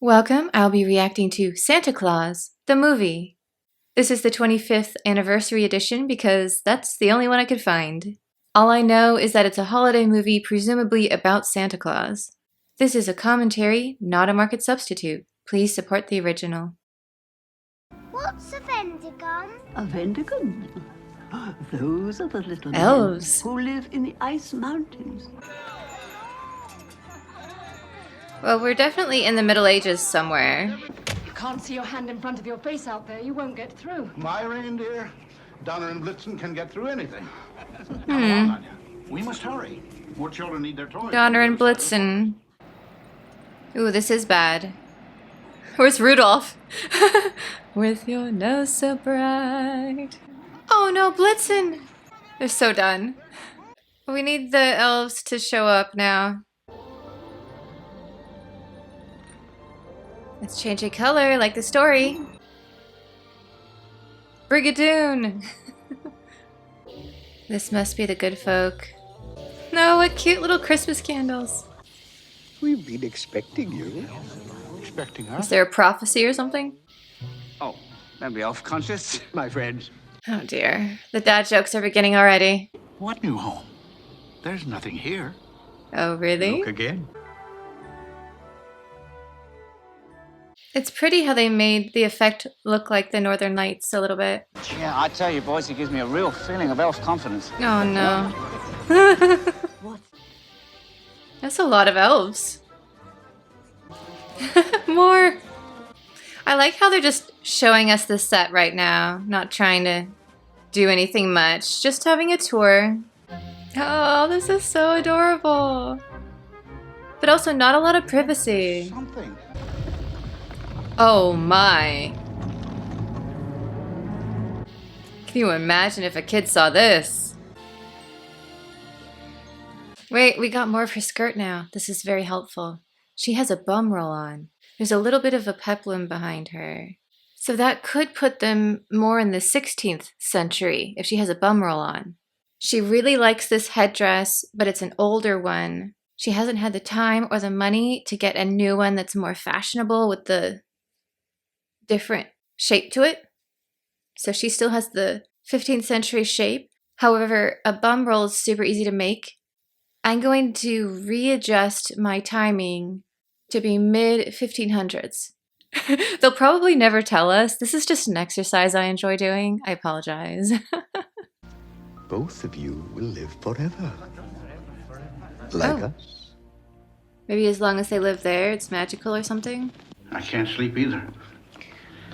Welcome, I'll be reacting to Santa Claus, the movie. This is the 25th anniversary edition because that's the only one I could find. All I know is that it's a holiday movie presumably about Santa Claus. This is a commentary, not a market substitute. Please support the original. What's a Vendigon? A Vendigon? Those are the little Elves men who live in the ice mountains. Well, we're definitely in the Middle Ages somewhere. You can't see your hand in front of your face out there. You won't get through. My reindeer, Donner and Blitzen can get through anything. Hmm. Come on, Anya. We must hurry. More children need their toys. Donner and Blitzen. Ooh, this is bad. Where's Rudolph? With your nose so bright. Oh no, Blitzen! They're so done. We need the elves to show up now. Let's change a color like the story. Brigadoon! This must be the good folk. No, what cute little Christmas candles. We've been expecting you. Expecting Is us? there a prophecy or something? Oh, don't be off-conscious, my friends. Oh dear. The dad jokes are beginning already. What new home? There's nothing here. Oh, really? Look again. It's pretty how they made the effect look like the Northern Lights a little bit. Yeah, I tell you, boys, it gives me a real feeling of elf confidence. Oh no. What? That's a lot of elves. More. I like how they're just showing us the set right now, not trying to do anything much, just having a tour. Oh, this is so adorable. But also not a lot of privacy. Something. Oh my. Can you imagine if a kid saw this? Wait, we got more of her skirt now. This is very helpful. She has a bum roll on. There's a little bit of a peplum behind her. So that could put them more in the 16th century if she has a bum roll on. She really likes this headdress, but it's an older one. She hasn't had the time or the money to get a new one that's more fashionable with the different shape to it. So she still has the 15th century shape. However, a bum roll is super easy to make. I'm going to readjust my timing to be mid 1500s. They'll probably never tell us. This is just an exercise I enjoy doing. I apologize. Both of you will live forever. Like Oh. us. Maybe as long as they live there, it's magical or something. I can't sleep either.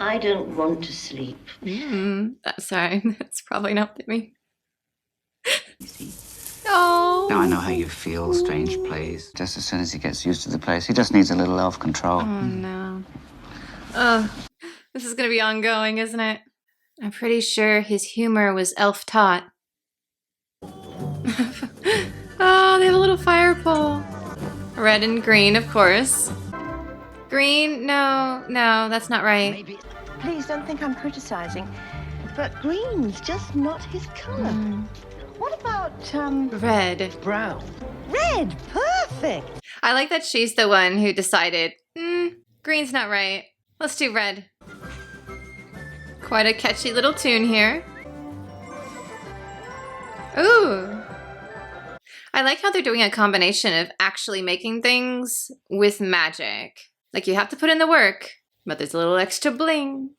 I don't want to sleep. Sorry, that's probably not me. Oh. Now I know how you feel, strange place. Just as soon as he gets used to the place, he just needs a little elf control. Oh no. Ugh. This is gonna be ongoing, isn't it? I'm pretty sure his humor was elf taught. Oh, they have a little fire pole. Red and green, of course. Green? No, that's not right. Please don't think I'm criticizing, but green's just not his color. What about, Red. brown? Red, perfect! I like that she's the one who decided, green's not right. Let's do red. Quite a catchy little tune here. Ooh. I like how they're doing a combination of actually making things with magic. Like you have to put in the work, but there's a little extra bling.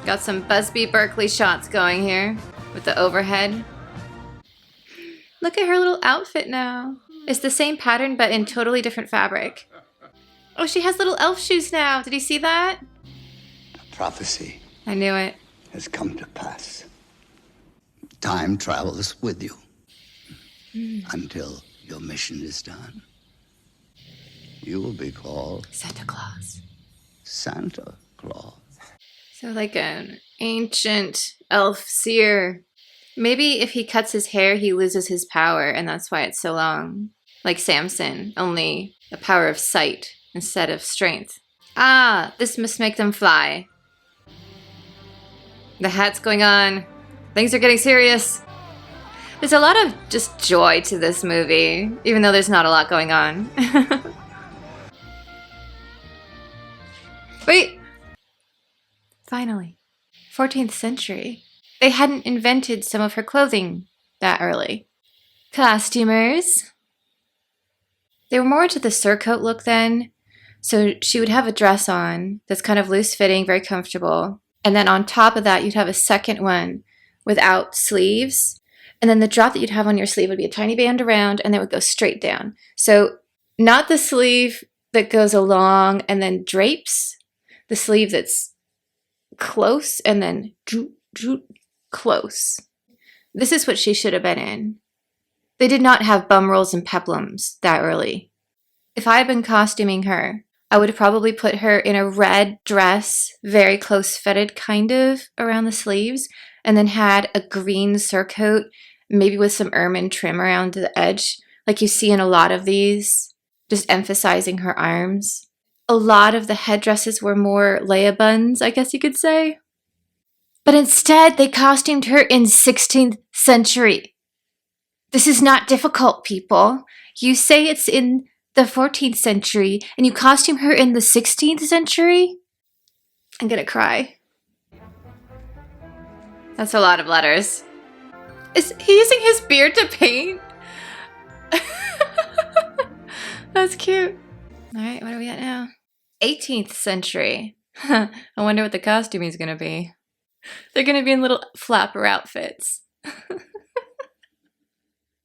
Got some Busby Berkeley shots going here with the overhead. Look at her little outfit now. It's the same pattern but in totally different fabric. Oh, she has little elf shoes now. Did you see that? The prophecy I knew it. has come to pass. Time travels with you until your mission is done. You will be called Santa Claus. Santa Claus. So like an ancient elf seer. Maybe if he cuts his hair, he loses his power, and that's why it's so long. Like Samson, only a power of sight instead of strength. Ah, this must make them fly. The hat's going on. Things are getting serious. There's a lot of just joy to this movie, even though there's not a lot going on. Wait! Finally. 14th century. They hadn't invented some of her clothing that early. Costumers. They were more into the surcoat look then, so she would have a dress on that's kind of loose-fitting, very comfortable. And then on top of that, you'd have a second one without sleeves. And then the drop that you'd have on your sleeve would be a tiny band around, and then it would go straight down. So not the sleeve that goes along and then drapes, the sleeve that's close and then close. This is what she should have been in. They did not have bum rolls and peplums that early. If I had been costuming her, I would have probably put her in a red dress, very close-fitted kind of around the sleeves, and then had a green surcoat, maybe with some ermine trim around the edge, like you see in a lot of these, just emphasizing her arms. A lot of the headdresses were more Leia buns, I guess you could say. But instead, they costumed her in 16th century. This is not difficult, people. You say it's in the 14th century, and you costume her in the 16th century? I'm gonna cry. That's a lot of letters. Is he using his beard to paint? That's cute. Alright, what are we at now? 18th century. I wonder what the costuming is gonna be. They're gonna be in little flapper outfits.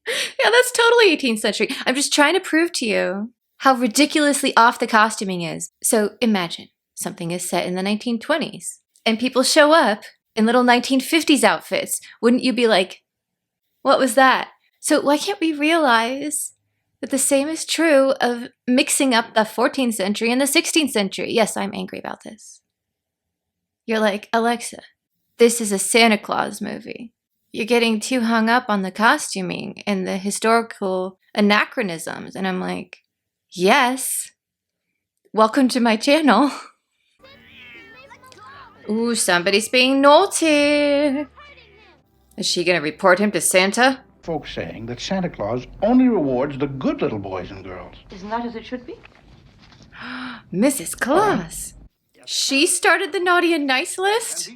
Yeah, that's totally 18th century. I'm just trying to prove to you how ridiculously off the costuming is. So imagine something is set in the 1920s and people show up in little 1950s outfits. Wouldn't you be like, what was that? So why can't we realize that the same is true of mixing up the 14th century and the 16th century? Yes, I'm angry about this. You're like, Alexa, this is a Santa Claus movie. You're getting too hung up on the costuming and the historical anachronisms. And I'm like, yes. Welcome to my channel. Ooh, somebody's being naughty. Is she gonna report him to Santa? Folks saying that Santa Claus only rewards the good little boys and girls. Isn't that as it should be? Mrs. Claus. She started the naughty and nice list?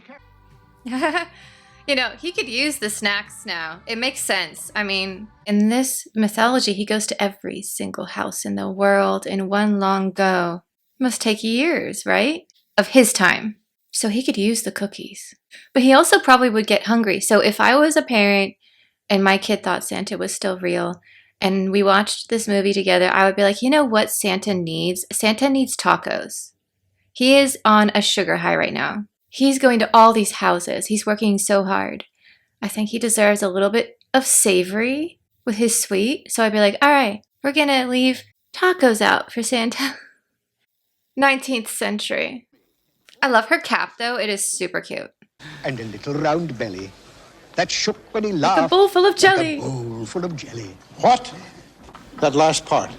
You know, he could use the snacks now. It makes sense. I mean, in this mythology, he goes to every single house in the world in one long go. It must take years, right? Of his time. So he could use the cookies. But he also probably would get hungry. So if I was a parent and my kid thought Santa was still real and we watched this movie together, I would be like, you know what Santa needs? Santa needs tacos. He is on a sugar high right now. He's going to all these houses. He's working so hard. I think he deserves a little bit of savory with his sweet. So I'd be like, all right, we're going to leave tacos out for Santa. 19th century. I love her cap, though. It is super cute. And a little round belly that shook when he Like laughed. a bowl full of jelly. Like a bowl full of jelly. What? That last part.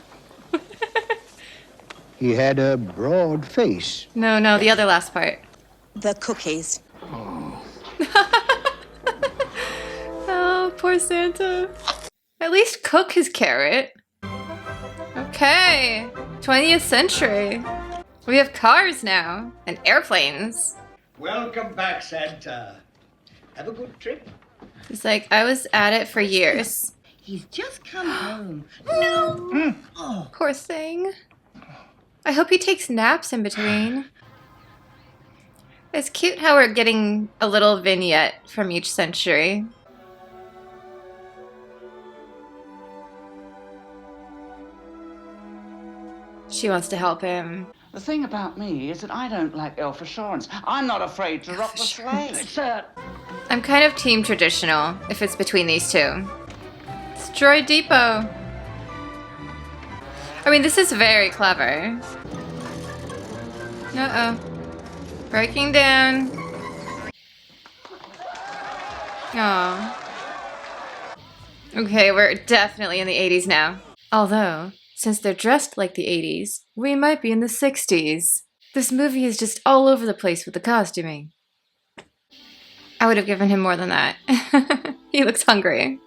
He had a broad face. No, the other last part. The cookies. Oh, poor Santa. At least cook his carrot. Okay. 20th century. We have cars now. And airplanes. Welcome back, Santa. Have a good trip. He's like, I was at it for years. He's just come home. No! Oh. Poor thing. I hope he takes naps in between. It's cute how we're getting a little vignette from each century. She wants to help him. The thing about me is that I don't lack elf assurance. I'm not afraid to rock the sleigh. Sir. I'm kind of team traditional, if it's between these two. Destroy Depot. I mean, this is very clever. Uh-oh. Breaking down. Aww. Okay, we're definitely in the 80s now. Although, since they're dressed like the 80s, we might be in the 60s. This movie is just all over the place with the costuming. I would have given him more than that. He looks hungry.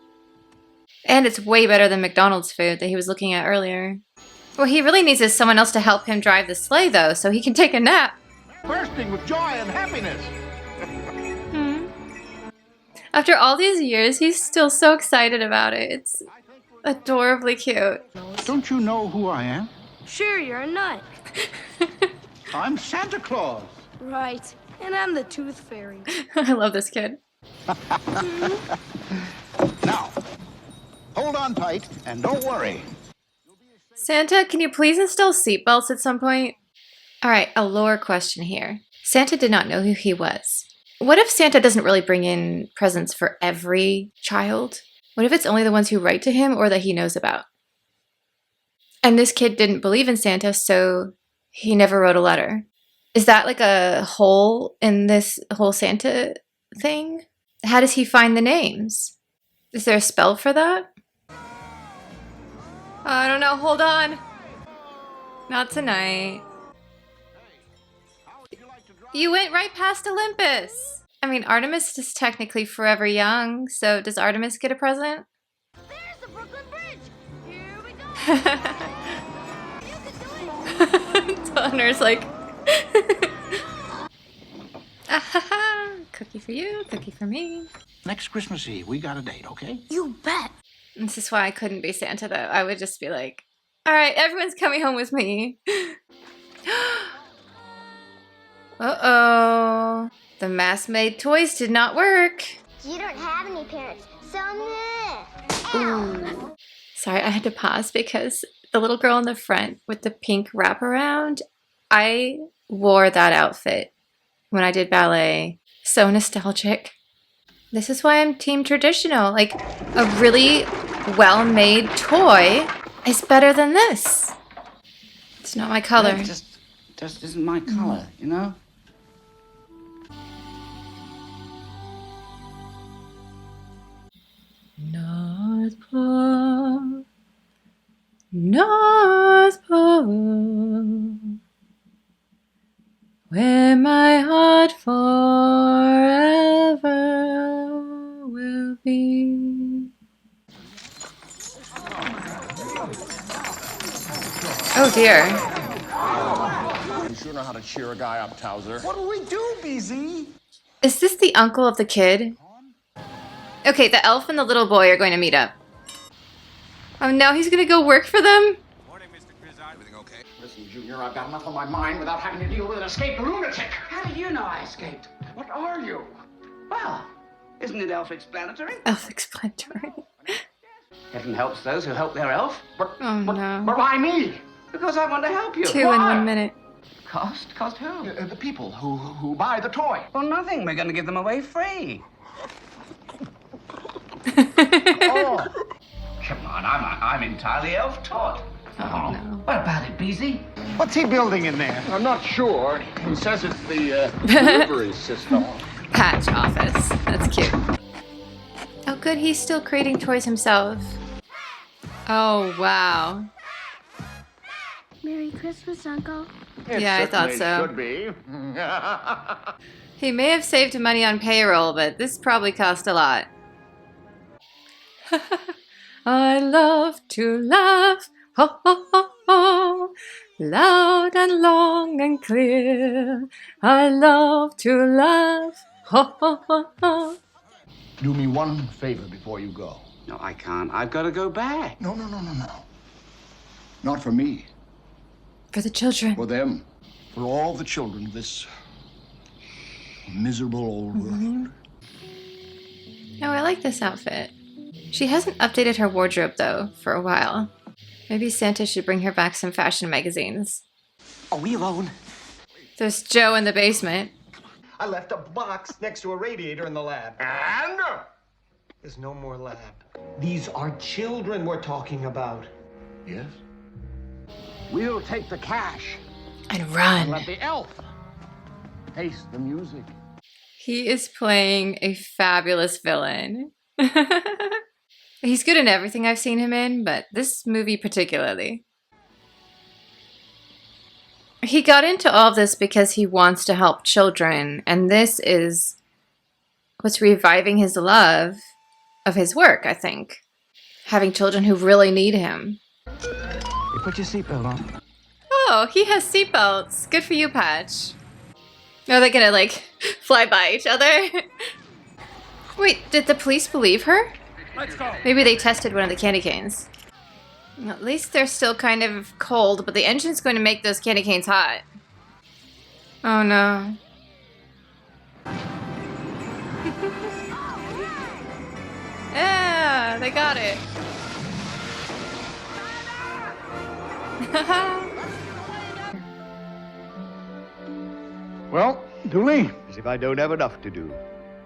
And it's way better than McDonald's food that he was looking at earlier. What he really needs is someone else to help him drive the sleigh, though, so he can take a nap. Bursting with joy and happiness. After all these years, he's still so excited about it. It's adorably cute. Don't you know who I am? Sure, you're a nut. I'm Santa Claus. Right. And I'm the tooth fairy. I love this kid. Now, hold on tight and don't worry. Santa, can you please install seatbelts at some point? Alright, a lore question here. Santa did not know who he was. What if Santa doesn't really bring in presents for every child? What if it's only the ones who write to him or that he knows about? And this kid didn't believe in Santa, so he never wrote a letter. Is that like a hole in this whole Santa thing? How does he find the names? Is there a spell for that? I don't know, hold on. Not tonight. You went right past Olympus. I mean, Artemis is technically forever young, so does Artemis get a present? There's the Brooklyn Bridge. Here we go. Donner's like, cookie for you, cookie for me. Next Christmas Eve, we got a date, okay? You bet. This is why I couldn't be Santa, though. I would just be like, all right, everyone's coming home with me. Uh-oh. The mass-made toys did not work. You don't have any parents, so nah. Ooh. Sorry, I had to pause because the little girl in the front with the pink wraparound, I wore that outfit when I did ballet. So nostalgic. This is why I'm team traditional. Like, a really well-made toy is better than this. It's not my color. It just isn't my color, you know? North Pole, North Pole, where my heart forever will be. Oh dear. You sure know how to cheer a guy up, Towser. What do we do, BZ? Is this the uncle of the kid? Okay, the elf and the little boy are going to meet up. Oh no, he's gonna go work for them? Morning, Mr. Grizzard. Everything okay? Listen, Junior, I've got enough on my mind without having to deal with an escaped lunatic. How do you know I escaped? What are you? Well, isn't it elf-explanatory? Self-explanatory. Heaven helps those who help their elf. But no. why me? Because I want to help you. 2 in 1 minute. Cost? Cost who? The people who buy the toy. Well, nothing. We're going to give them away free. Oh. Come on, I'm entirely elf-taught. Oh, no. What about it, BZ? What's he building in there? I'm not sure. He says it's the delivery system. Patch office. That's cute. Oh good, he's still creating toys himself. Oh wow. Merry Christmas, Uncle. Yeah, I thought so. Should be. He may have saved money on payroll, but this probably cost a lot. I love to laugh, ho ho ho ho, loud and long and clear. I love to laugh, ho ho ho ho. Do me one favor before you go. No, I can't. I've got to go back. No. Not for me. For the children. For them. For all the children of this miserable old world. Oh, I like this outfit. She hasn't updated her wardrobe, though, for a while. Maybe Santa should bring her back some fashion magazines. Are we alone? There's Joe in the basement. I left a box next to a radiator in the lab. And? There's no more lab. These are children we're talking about. Yes? We'll take the cash. And And run. let the elf taste the music. He is playing a fabulous villain. He's good in everything I've seen him in, but this movie particularly. He got into all of this because he wants to help children, and this is what's reviving his love of his work, I think. having children who really need him. You put your seatbelt on. Oh, he has seatbelts. Good for you, Patch. Are they gonna, like, fly by each other? Wait, did the police believe her? Let's go. Maybe they tested one of the candy canes. At least they're still kind of cold, but the engine's going to make those candy canes hot. Oh no. Yeah, they got it. Well, Dooley, as if I don't have enough to do.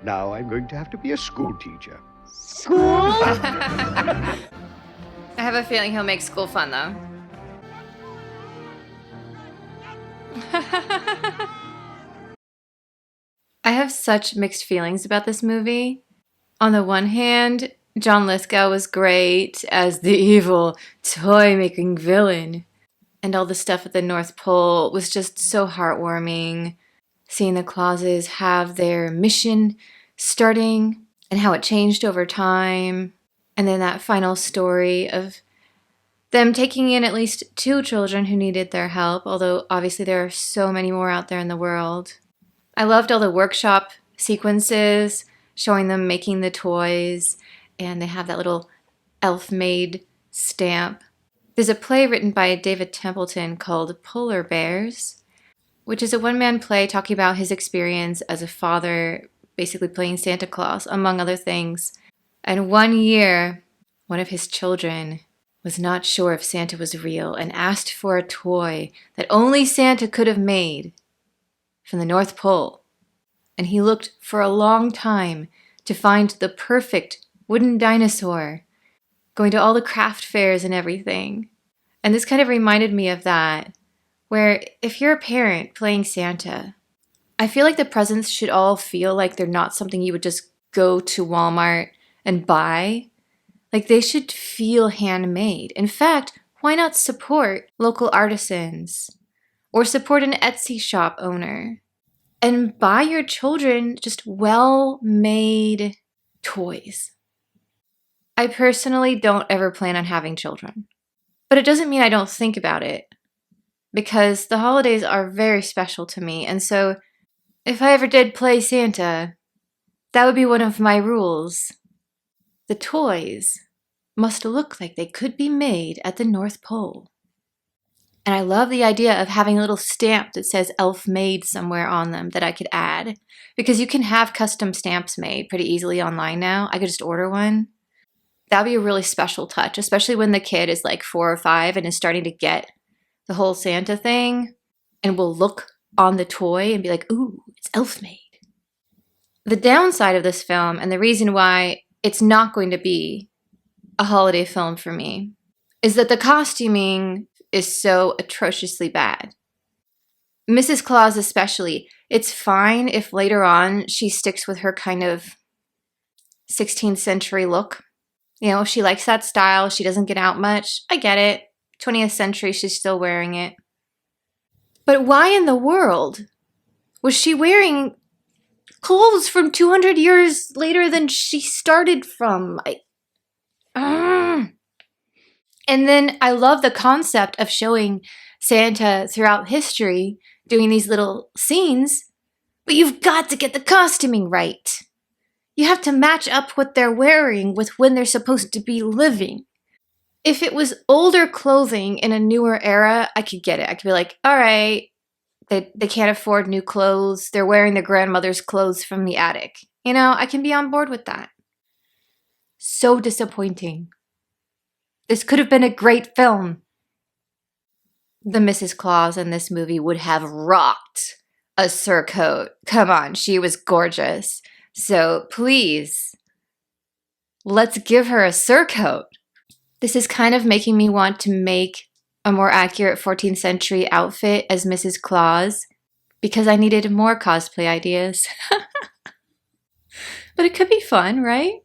Now I'm going to have to be a school teacher. School? I have a feeling he'll make school fun, though. I have such mixed feelings about this movie. On the one hand, John Lithgow was great as the evil, toy-making villain. And all the stuff at the North Pole was just so heartwarming. Seeing the Clauses have their mission starting and how it changed over time. And then that final story of them taking in at least 2 children who needed their help, although obviously there are so many more out there in the world. I loved all the workshop sequences, showing them making the toys, and they have that little elf-made stamp. There's a play written by David Templeton called Polar Bears, which is a one-man play talking about his experience as a father, basically playing Santa Claus, among other things. And one year, one of his children was not sure if Santa was real and asked for a toy that only Santa could have made from the North Pole. And he looked for a long time to find the perfect wooden dinosaur, going to all the craft fairs and everything. And this kind of reminded me of that, where if you're a parent playing Santa, I feel like the presents should all feel like they're not something you would just go to Walmart and buy. Like, they should feel handmade. In fact, why not support local artisans or support an Etsy shop owner and buy your children just well-made toys? I personally don't ever plan on having children, but it doesn't mean I don't think about it, because the holidays are very special to me. And so if I ever did play Santa, that would be one of my rules. The toys must look like they could be made at the North Pole. And I love the idea of having a little stamp that says elf made somewhere on them that I could add, because you can have custom stamps made pretty easily online now. I could just order one. That would be a really special touch, especially when the kid is like 4 or 5 and is starting to get the whole Santa thing and will look on the toy and be like, ooh, it's elf made. The downside of this film, and the reason why it's not going to be a holiday film for me, is that the costuming is so atrociously bad. Mrs. Claus especially. It's fine if later on she sticks with her kind of 16th century look. You know, if she likes that style, she doesn't get out much. I get it. 20th century, she's still wearing it. But why in the world was she wearing clothes from 200 years later than she started from? And then I love the concept of showing Santa throughout history doing these little scenes, but you've got to get the costuming right. You have to match up what they're wearing with when they're supposed to be living. If it was older clothing in a newer era, I could get it. I could be like, all right, they can't afford new clothes. They're wearing their grandmother's clothes from the attic. You know, I can be on board with that. So disappointing. This could have been a great film. The Mrs. Claus in this movie would have rocked a surcoat. Come on, she was gorgeous. So please, let's give her a surcoat. This is kind of making me want to make a more accurate 14th century outfit as Mrs. Claus, because I needed more cosplay ideas. But it could be fun, right?